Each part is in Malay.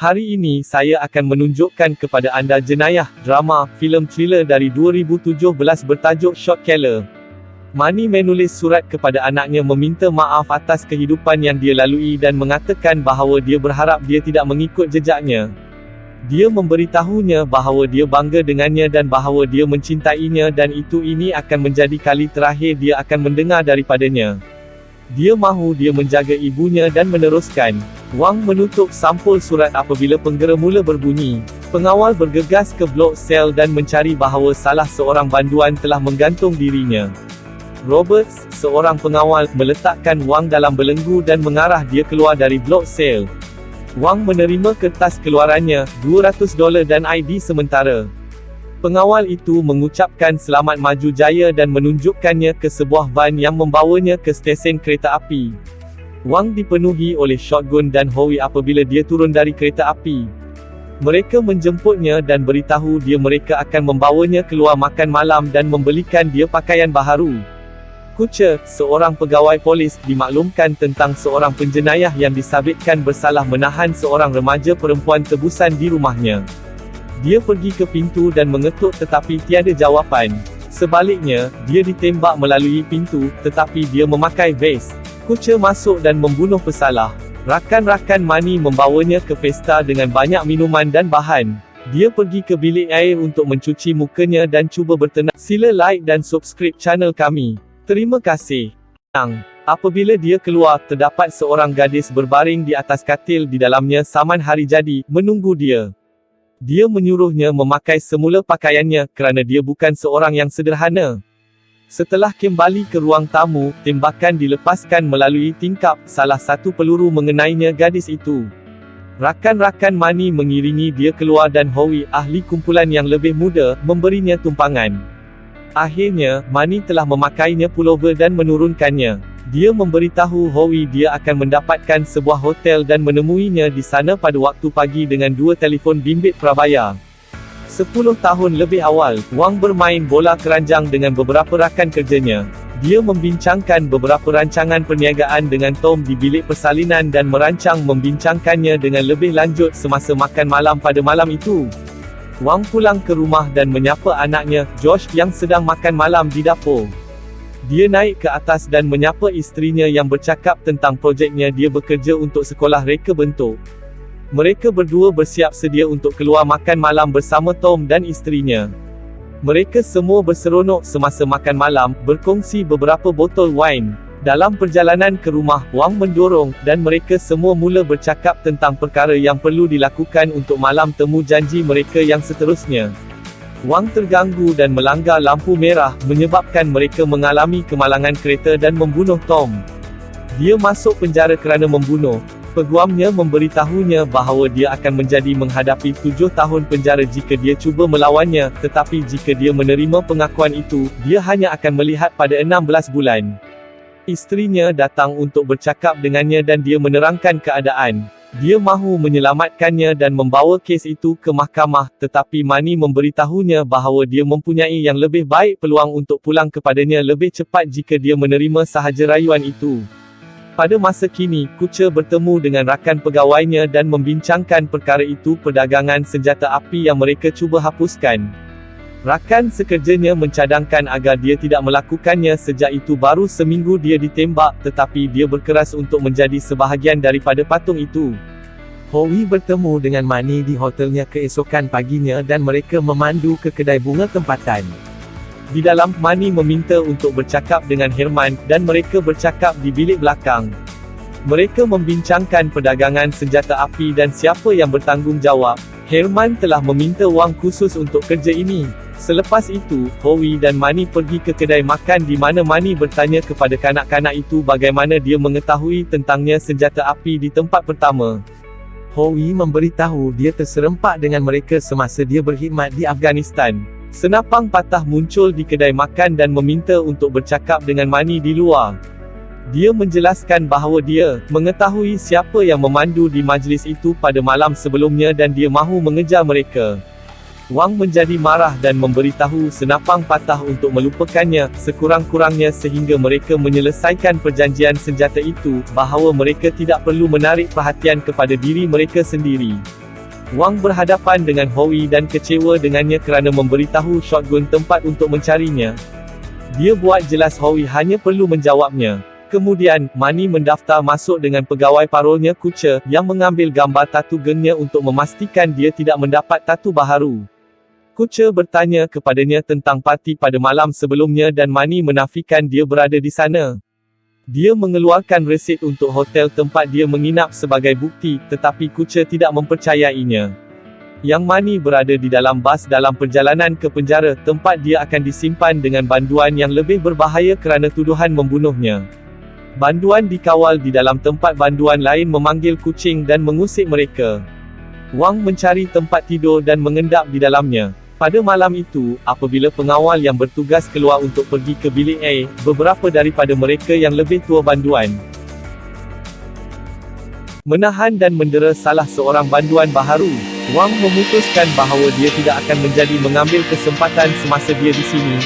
Hari ini saya akan menunjukkan kepada anda jenayah, drama, filem thriller dari 2017 bertajuk Shot Caller. Manny menulis surat kepada anaknya meminta maaf atas kehidupan yang dia lalui dan mengatakan bahawa dia berharap dia tidak mengikut jejaknya. Dia memberitahunya bahawa dia bangga dengannya dan bahawa dia mencintainya dan ini akan menjadi kali terakhir dia akan mendengar daripadanya. Dia mahu dia menjaga ibunya dan meneruskan. Wang menutup sampul surat apabila penggera mula berbunyi. Pengawal bergegas ke blok sel dan mencari bahawa salah seorang banduan telah menggantung dirinya. Roberts, seorang pengawal, meletakkan Wang dalam belenggu dan mengarah dia keluar dari blok sel. Wang menerima kertas keluarannya, $200 dan ID sementara. Pengawal itu mengucapkan selamat maju jaya dan menunjukkannya ke sebuah van yang membawanya ke stesen kereta api. Wang dipenuhi oleh shotgun dan Howie apabila dia turun dari kereta api. Mereka menjemputnya dan beritahu dia mereka akan membawanya keluar makan malam dan membelikan dia pakaian baharu. Kutcher, seorang pegawai polis, dimaklumkan tentang seorang penjenayah yang disabitkan bersalah menahan seorang remaja perempuan tebusan di rumahnya. Dia pergi ke pintu dan mengetuk tetapi tiada jawapan. Sebaliknya, dia ditembak melalui pintu, tetapi dia memakai vest. Kutcher masuk dan membunuh pesalah. Rakan-rakan Manny membawanya ke pesta dengan banyak minuman dan bahan. Dia pergi ke bilik air untuk mencuci mukanya dan cuba bertenang. Sila like dan subscribe channel kami. Terima kasih. Apabila dia keluar, terdapat seorang gadis berbaring di atas katil di dalamnya saman hari jadi, menunggu dia. Dia menyuruhnya memakai semula pakaiannya, kerana dia bukan seorang yang sederhana. Setelah kembali ke ruang tamu, tembakan dilepaskan melalui tingkap, salah satu peluru mengenainya gadis itu. Rakan-rakan Manny mengiringi dia keluar dan Howie, ahli kumpulan yang lebih muda, memberinya tumpangan. Akhirnya, Manny telah memakainya pullover dan menurunkannya. Dia memberitahu Howie dia akan mendapatkan sebuah hotel dan menemuinya di sana pada waktu pagi dengan 2 telefon bimbit prabayar. 10 tahun lebih awal, Wang bermain bola keranjang dengan beberapa rakan kerjanya. Dia membincangkan beberapa rancangan perniagaan dengan Tom di bilik persalinan dan merancang membincangkannya dengan lebih lanjut semasa makan malam pada malam itu. Wang pulang ke rumah dan menyapa anaknya, Josh, yang sedang makan malam di dapur. Dia naik ke atas dan menyapa isterinya yang bercakap tentang projeknya dia bekerja untuk sekolah reka bentuk. Mereka berdua bersiap sedia untuk keluar makan malam bersama Tom dan isterinya. Mereka semua berseronok semasa makan malam, berkongsi beberapa botol wine. Dalam perjalanan ke rumah, Wang mendorong, dan mereka semua mula bercakap tentang perkara yang perlu dilakukan untuk malam temu janji mereka yang seterusnya. Wang terganggu dan melanggar lampu merah, menyebabkan mereka mengalami kemalangan kereta dan membunuh Tom. Dia masuk penjara kerana membunuh. Peguamnya memberitahunya bahawa dia akan menjadi menghadapi 7 tahun penjara jika dia cuba melawannya, tetapi jika dia menerima pengakuan itu, dia hanya akan melihat pada 16 bulan. Isterinya datang untuk bercakap dengannya dan dia menerangkan keadaan. Dia mahu menyelamatkannya dan membawa kes itu ke mahkamah, tetapi Manny memberitahunya bahawa dia mempunyai yang lebih baik peluang untuk pulang kepadanya lebih cepat jika dia menerima sahaja rayuan itu. Pada masa kini, Kutcher bertemu dengan rakan pegawainya dan membincangkan perkara itu perdagangan senjata api yang mereka cuba hapuskan. Rakan sekerjanya mencadangkan agar dia tidak melakukannya sejak itu baru seminggu dia ditembak, tetapi dia berkeras untuk menjadi sebahagian daripada patung itu. Howie bertemu dengan Manny di hotelnya keesokan paginya dan mereka memandu ke kedai bunga tempatan. Di dalam, Manny meminta untuk bercakap dengan Herman, dan mereka bercakap di bilik belakang. Mereka membincangkan perdagangan senjata api dan siapa yang bertanggungjawab. Herman telah meminta wang khusus untuk kerja ini. Selepas itu, Howie dan Manny pergi ke kedai makan di mana Manny bertanya kepada kanak-kanak itu bagaimana dia mengetahui tentangnya senjata api di tempat pertama. Howie memberitahu dia terserempak dengan mereka semasa dia berkhidmat di Afghanistan. Senapang patah muncul di kedai makan dan meminta untuk bercakap dengan Manny di luar. Dia menjelaskan bahawa dia mengetahui siapa yang memandu di majlis itu pada malam sebelumnya dan dia mahu mengejar mereka. Wang menjadi marah dan memberitahu senapang patah untuk melupakannya, sekurang-kurangnya sehingga mereka menyelesaikan perjanjian senjata itu, bahawa mereka tidak perlu menarik perhatian kepada diri mereka sendiri. Wang berhadapan dengan Howie dan kecewa dengannya kerana memberitahu Shotgun tempat untuk mencarinya. Dia buat jelas Howie hanya perlu menjawabnya. Kemudian, Manny mendaftar masuk dengan pegawai parolnya Kucha, yang mengambil gambar tatu gengnya untuk memastikan dia tidak mendapat tatu baharu. Kucha bertanya kepadanya tentang parti pada malam sebelumnya dan Manny menafikan dia berada di sana. Dia mengeluarkan resit untuk hotel tempat dia menginap sebagai bukti, tetapi Kucha tidak mempercayainya. Yang Manny berada di dalam bas dalam perjalanan ke penjara, tempat dia akan disimpan dengan banduan yang lebih berbahaya kerana tuduhan membunuhnya. Banduan dikawal di dalam tempat banduan lain memanggil kucing dan mengusik mereka. Wang mencari tempat tidur dan mengendap di dalamnya. Pada malam itu, apabila pengawal yang bertugas keluar untuk pergi ke bilik A, beberapa daripada mereka yang lebih tua banduan menahan dan mendera salah seorang banduan baharu. Wang memutuskan bahawa dia tidak akan menjadi mengambil kesempatan semasa dia di sini.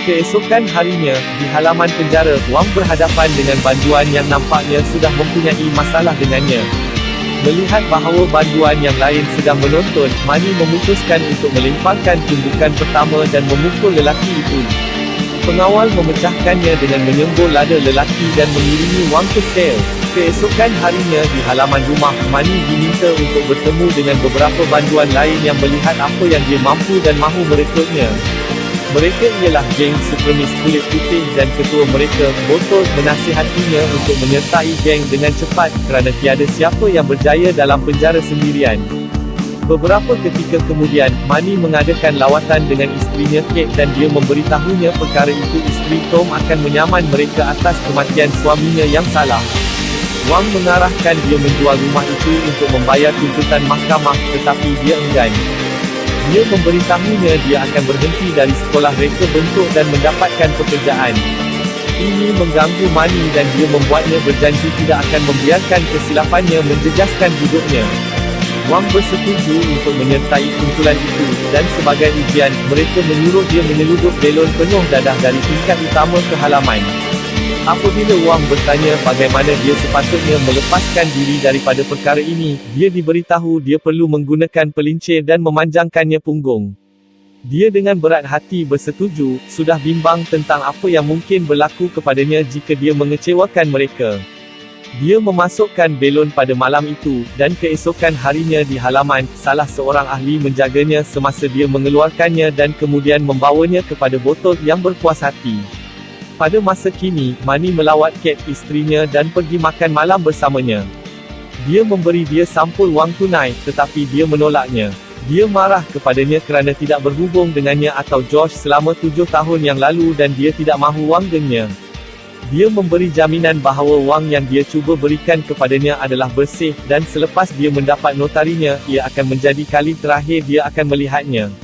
Keesokan harinya, di halaman penjara, Wang berhadapan dengan banduan yang nampaknya sudah mempunyai masalah dengannya. Melihat bahawa banduan yang lain sedang menonton, Manny memutuskan untuk melemparkan tumbukan pertama dan memukul lelaki itu. Pengawal memecahkannya dengan menyembur lada lelaki dan mengiringi Wang ke sel. Keesokan harinya di halaman rumah, Manny diminta untuk bertemu dengan beberapa banduan lain yang melihat apa yang dia mampu dan mahu merekrutnya. Mereka ialah geng supremis kulit putih dan ketua mereka, Botol, menasihatinya untuk menyertai geng dengan cepat, kerana tiada siapa yang berjaya dalam penjara sendirian. Beberapa ketika kemudian, Manny mengadakan lawatan dengan isterinya Kate dan dia memberitahunya perkara itu isteri Tom akan menyaman mereka atas kematian suaminya yang salah. Wang mengarahkan dia menjual rumah itu untuk membayar tuntutan mahkamah, tetapi dia enggan. Dia memberitahunya dia akan berhenti dari sekolah reka bentuk dan mendapatkan pekerjaan. Ini mengganggu Manny dan dia membuatnya berjanji tidak akan membiarkan kesilapannya menjejaskan hidupnya. Wang bersetuju untuk menyertai kumpulan itu, dan sebagai ujian, mereka menyuruh dia menyeludup belon penuh dadah dari tingkat utama ke halaman. Apabila Wang bertanya bagaimana dia sepatutnya melepaskan diri daripada perkara ini, dia diberitahu dia perlu menggunakan pelincir dan memanjangkannya punggung. Dia dengan berat hati bersetuju, sudah bimbang tentang apa yang mungkin berlaku kepadanya jika dia mengecewakan mereka. Dia memasukkan belon pada malam itu, dan keesokan harinya di halaman, salah seorang ahli menjaganya semasa dia mengeluarkannya dan kemudian membawanya kepada Botol yang berpuas hati. Pada masa kini, Manny melawat Kate isterinya dan pergi makan malam bersamanya. Dia memberi dia sampul wang tunai, tetapi dia menolaknya. Dia marah kepadanya kerana tidak berhubung dengannya atau Josh selama 7 tahun yang lalu dan dia tidak mahu wang gengnya. Dia memberi jaminan bahawa wang yang dia cuba berikan kepadanya adalah bersih, dan selepas dia mendapat notarinya, ia akan menjadi kali terakhir dia akan melihatnya.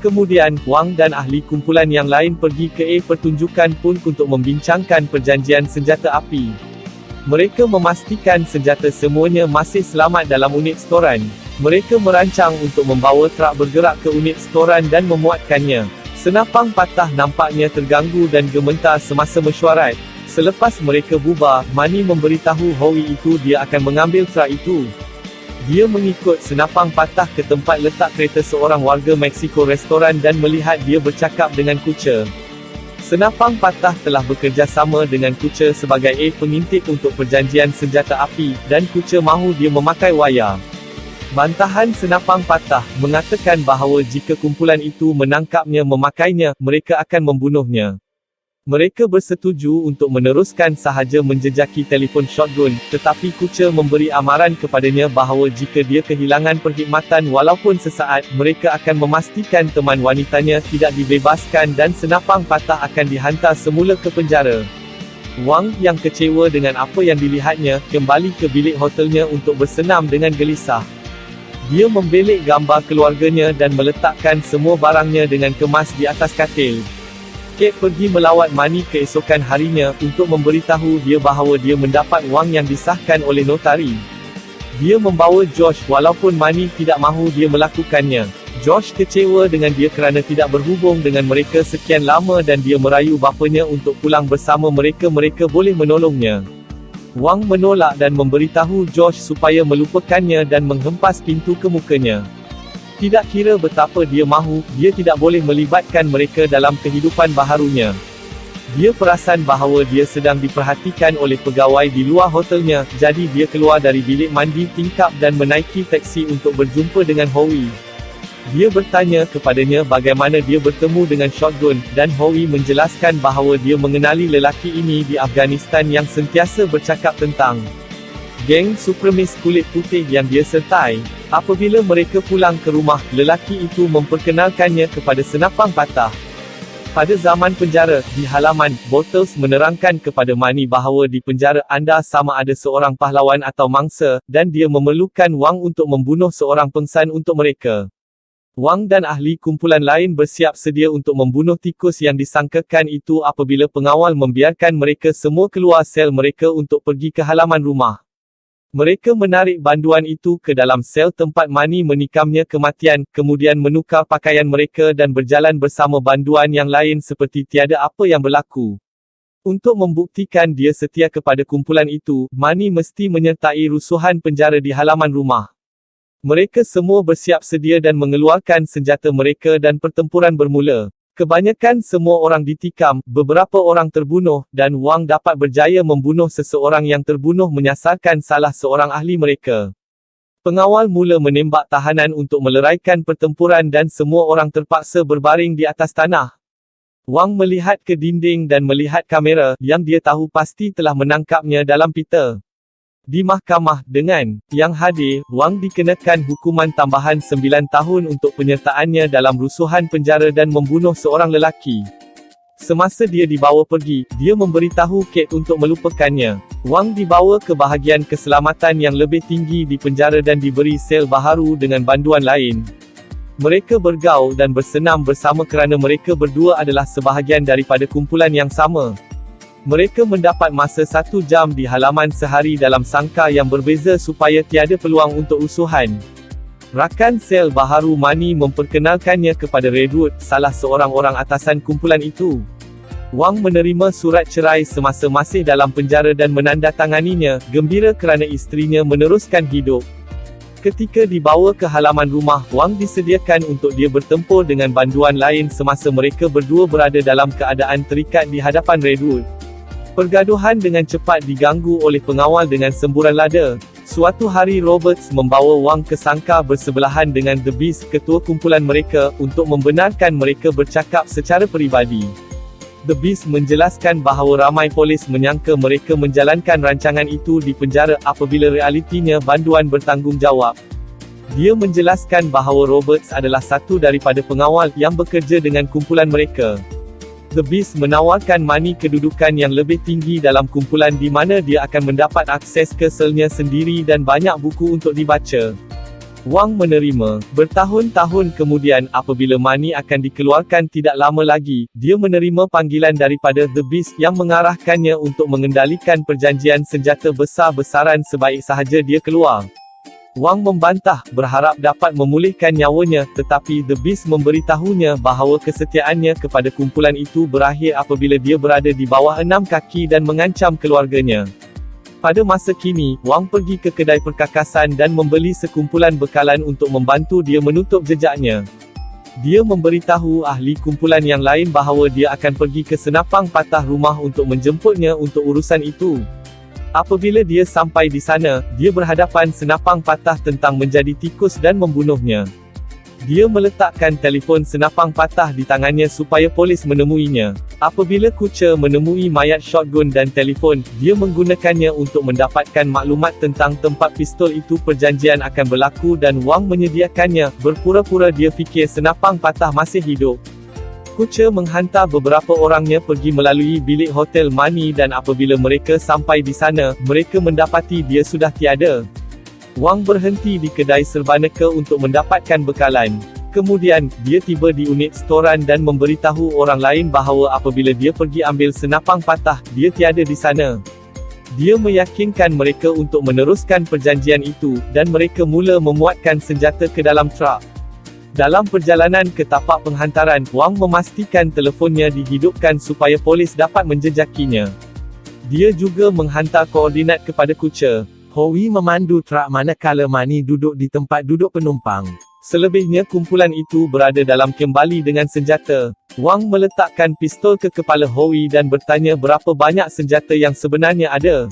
Kemudian, Wang dan ahli kumpulan yang lain pergi ke pertunjukan pun untuk membincangkan perjanjian senjata api. Mereka memastikan senjata semuanya masih selamat dalam unit storan. Mereka merancang untuk membawa trak bergerak ke unit storan dan memuatkannya. Senapang patah nampaknya terganggu dan gementar semasa mesyuarat. Selepas mereka bubar, Manny memberitahu Howie itu dia akan mengambil trak itu. Dia mengikut senapang patah ke tempat letak kereta seorang warga Meksiko restoran dan melihat dia bercakap dengan Kucha. Senapang patah telah bekerja sama dengan Kucha sebagai pengintip untuk perjanjian senjata api, dan Kucha mahu dia memakai wayar. Bantahan senapang patah mengatakan bahawa jika kumpulan itu menangkapnya memakainya, mereka akan membunuhnya. Mereka bersetuju untuk meneruskan sahaja menjejaki telefon Shotgun, tetapi Kucha memberi amaran kepadanya bahawa jika dia kehilangan perkhidmatan walaupun sesaat, mereka akan memastikan teman wanitanya tidak dibebaskan dan senapang patah akan dihantar semula ke penjara. Wang, yang kecewa dengan apa yang dilihatnya, kembali ke bilik hotelnya untuk bersenam dengan gelisah. Dia membelik gambar keluarganya dan meletakkan semua barangnya dengan kemas di atas katil. Kate pergi melawat Manny keesokan harinya, untuk memberitahu dia bahawa dia mendapat wang yang disahkan oleh notari. Dia membawa Josh, walaupun Manny tidak mahu dia melakukannya. Josh kecewa dengan dia kerana tidak berhubung dengan mereka sekian lama dan dia merayu bapanya untuk pulang bersama mereka boleh menolongnya. Wang menolak dan memberitahu Josh supaya melupakannya dan menghempas pintu ke mukanya. Tidak kira betapa dia mahu, dia tidak boleh melibatkan mereka dalam kehidupan baharunya. Dia perasan bahawa dia sedang diperhatikan oleh pegawai di luar hotelnya, jadi dia keluar dari bilik mandi tingkap dan menaiki teksi untuk berjumpa dengan Howie. Dia bertanya kepadanya bagaimana dia bertemu dengan Shotgun, dan Howie menjelaskan bahawa dia mengenali lelaki ini di Afghanistan yang sentiasa bercakap tentang geng supremis kulit putih yang dia sertai. Apabila mereka pulang ke rumah, lelaki itu memperkenalkannya kepada Senapang Patah. Pada zaman penjara, di halaman, Bottles menerangkan kepada Manny bahawa di penjara anda sama ada seorang pahlawan atau mangsa, dan dia memerlukan wang untuk membunuh seorang pengsan untuk mereka. Wang dan ahli kumpulan lain bersiap sedia untuk membunuh tikus yang disangkakan itu apabila pengawal membiarkan mereka semua keluar sel mereka untuk pergi ke halaman rumah. Mereka menarik banduan itu ke dalam sel tempat Manny menikamnya kematian, kemudian menukar pakaian mereka dan berjalan bersama banduan yang lain seperti tiada apa yang berlaku. Untuk membuktikan dia setia kepada kumpulan itu, Manny mesti menyertai rusuhan penjara di halaman rumah. Mereka semua bersiap sedia dan mengeluarkan senjata mereka dan pertempuran bermula. Kebanyakan semua orang ditikam, beberapa orang terbunuh, dan Wang dapat berjaya membunuh seseorang yang terbunuh menyasarkan salah seorang ahli mereka. Pengawal mula menembak tahanan untuk meleraikan pertempuran dan semua orang terpaksa berbaring di atas tanah. Wang melihat ke dinding dan melihat kamera, yang dia tahu pasti telah menangkapnya dalam pita. Di mahkamah, dengan yang hadir, Wang dikenakan hukuman tambahan 9 tahun untuk penyertaannya dalam rusuhan penjara dan membunuh seorang lelaki. Semasa dia dibawa pergi, dia memberitahu Kate untuk melupakannya. Wang dibawa ke bahagian keselamatan yang lebih tinggi di penjara dan diberi sel baharu dengan banduan lain. Mereka bergaul dan bersenam bersama kerana mereka berdua adalah sebahagian daripada kumpulan yang sama. Mereka mendapat masa 1 jam di halaman sehari dalam sangka yang berbeza supaya tiada peluang untuk usuhan. Rakan sel baharu Manny memperkenalkannya kepada Redwood, salah seorang orang atasan kumpulan itu. Wang menerima surat cerai semasa masih dalam penjara dan menandatanganinya, gembira kerana isterinya meneruskan hidup. Ketika dibawa ke halaman rumah, Wang disediakan untuk dia bertempur dengan banduan lain semasa mereka berdua berada dalam keadaan terikat di hadapan Redwood. Pergaduhan dengan cepat diganggu oleh pengawal dengan semburan lada. Suatu hari Roberts membawa Wang ke sangka bersebelahan dengan The Beast, ketua kumpulan mereka, untuk membenarkan mereka bercakap secara peribadi. The Beast menjelaskan bahawa ramai polis menyangka mereka menjalankan rancangan itu di penjara apabila realitinya banduan bertanggungjawab. Dia menjelaskan bahawa Roberts adalah satu daripada pengawal yang bekerja dengan kumpulan mereka. The Beast menawarkan Manny kedudukan yang lebih tinggi dalam kumpulan di mana dia akan mendapat akses ke selnya sendiri dan banyak buku untuk dibaca. Wang menerima. Bertahun-tahun kemudian, apabila Manny akan dikeluarkan tidak lama lagi, dia menerima panggilan daripada The Beast yang mengarahkannya untuk mengendalikan perjanjian senjata besar-besaran sebaik sahaja dia keluar. Wang membantah, berharap dapat memulihkan nyawanya, tetapi The Beast memberitahunya bahawa kesetiaannya kepada kumpulan itu berakhir apabila dia berada di bawah 6 kaki dan mengancam keluarganya. Pada masa kini, Wang pergi ke kedai perkakasan dan membeli sekumpulan bekalan untuk membantu dia menutup jejaknya. Dia memberitahu ahli kumpulan yang lain bahawa dia akan pergi ke Senapang Patah rumah untuk menjemputnya untuk urusan itu. Apabila dia sampai di sana, dia berhadapan Senapang Patah tentang menjadi tikus dan membunuhnya. Dia meletakkan telefon Senapang Patah di tangannya supaya polis menemuinya. Apabila Kucher menemui mayat Shotgun dan telefon, dia menggunakannya untuk mendapatkan maklumat tentang tempat pistol itu. Perjanjian akan berlaku dan Wang menyediakannya, berpura-pura dia fikir Senapang Patah masih hidup. Kucher menghantar beberapa orangnya pergi melalui bilik hotel Manny dan apabila mereka sampai di sana, mereka mendapati dia sudah tiada. Wang berhenti di kedai serbaneka untuk mendapatkan bekalan. Kemudian, dia tiba di unit storan dan memberitahu orang lain bahawa apabila dia pergi ambil Senapang Patah, dia tiada di sana. Dia meyakinkan mereka untuk meneruskan perjanjian itu, dan mereka mula memuatkan senjata ke dalam truk. Dalam perjalanan ke tapak penghantaran, Wang memastikan telefonnya dihidupkan supaya polis dapat menjejakinya. Dia juga menghantar koordinat kepada kuca. Howie memandu truk manakala Manny duduk di tempat duduk penumpang. Selebihnya kumpulan itu berada dalam kembali dengan senjata. Wang meletakkan pistol ke kepala Howie dan bertanya berapa banyak senjata yang sebenarnya ada.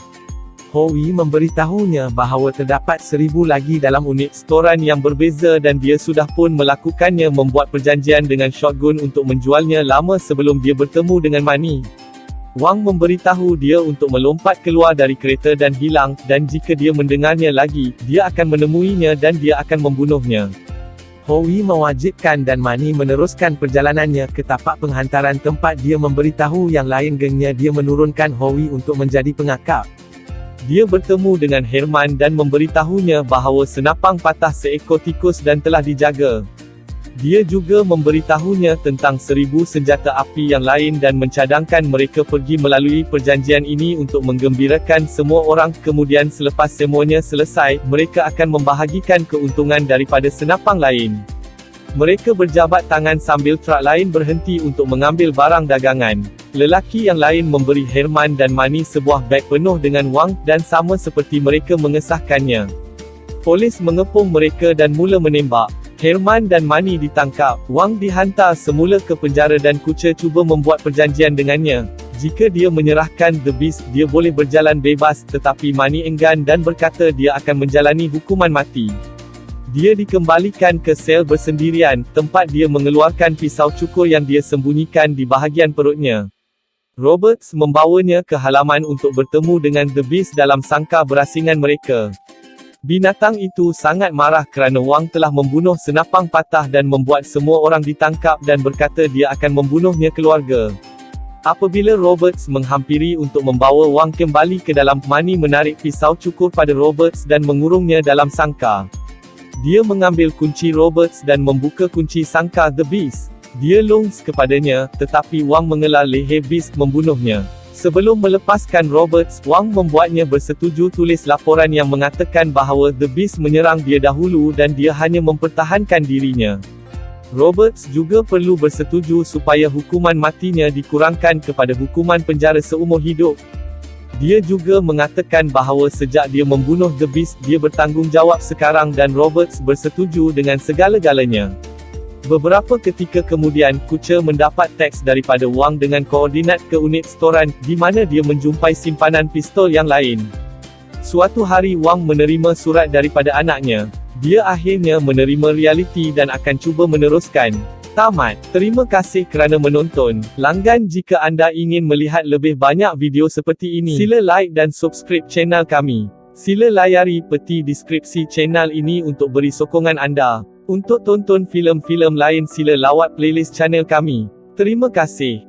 Howie memberitahunya bahawa terdapat 1,000 lagi dalam unit Storan yang berbeza dan dia sudah pun melakukannya, membuat perjanjian dengan shotgun untuk menjualnya lama sebelum dia bertemu dengan Manny. Wang memberitahu dia untuk melompat keluar dari kereta dan hilang, dan jika dia mendengarnya lagi, dia akan menemuinya dan dia akan membunuhnya. Howie mewajibkan dan Manny meneruskan perjalanannya ke tapak penghantaran tempat dia memberitahu yang lain gengnya dia menurunkan Howie untuk menjadi pengakap. Dia bertemu dengan Herman dan memberitahunya bahawa senapang patah seekor tikus dan telah dijaga. Dia juga memberitahunya tentang 1,000 senjata api yang lain dan mencadangkan mereka pergi melalui perjanjian ini untuk menggembirakan semua orang. Kemudian selepas semuanya selesai, mereka akan membahagikan keuntungan daripada senapang lain. Mereka berjabat tangan sambil truk lain berhenti untuk mengambil barang dagangan. Lelaki yang lain memberi Herman dan Manny sebuah beg penuh dengan wang, dan sama seperti mereka mengesahkannya. Polis mengepung mereka dan mula menembak. Herman dan Manny ditangkap. Wang dihantar semula ke penjara dan kuca cuba membuat perjanjian dengannya. Jika dia menyerahkan The Beast, dia boleh berjalan bebas, tetapi Manny enggan dan berkata dia akan menjalani hukuman mati. Dia dikembalikan ke sel bersendirian, tempat dia mengeluarkan pisau cukur yang dia sembunyikan di bahagian perutnya. Roberts membawanya ke halaman untuk bertemu dengan The Beast dalam sangkar berasingan mereka. Binatang itu sangat marah kerana Wang telah membunuh senapang patah dan membuat semua orang ditangkap dan berkata dia akan membunuhnya keluarga. Apabila Roberts menghampiri untuk membawa Wang kembali ke dalam, Manny menarik pisau cukur pada Roberts dan mengurungnya dalam sangkar. Dia mengambil kunci Roberts dan membuka kunci sangkar The Beast. Dia lungs kepadanya, tetapi Wang mengelar leher Beast membunuhnya. Sebelum melepaskan Roberts, Wang membuatnya bersetuju tulis laporan yang mengatakan bahawa The Beast menyerang dia dahulu dan dia hanya mempertahankan dirinya. Roberts juga perlu bersetuju supaya hukuman matinya dikurangkan kepada hukuman penjara seumur hidup. Dia juga mengatakan bahawa sejak dia membunuh The Beast, dia bertanggungjawab sekarang dan Roberts bersetuju dengan segala-galanya. Beberapa ketika kemudian, kuca mendapat teks daripada Wang dengan koordinat ke unit storan, di mana dia menjumpai simpanan pistol yang lain. Suatu hari Wang menerima surat daripada anaknya. Dia akhirnya menerima realiti dan akan cuba meneruskan. Tamat. Terima kasih kerana menonton. Langgan jika anda ingin melihat lebih banyak video seperti ini. Sila like dan subscribe channel kami. Sila layari peti deskripsi channel ini untuk beri sokongan anda. Untuk tonton filem-filem lain sila lawat playlist channel kami. Terima kasih.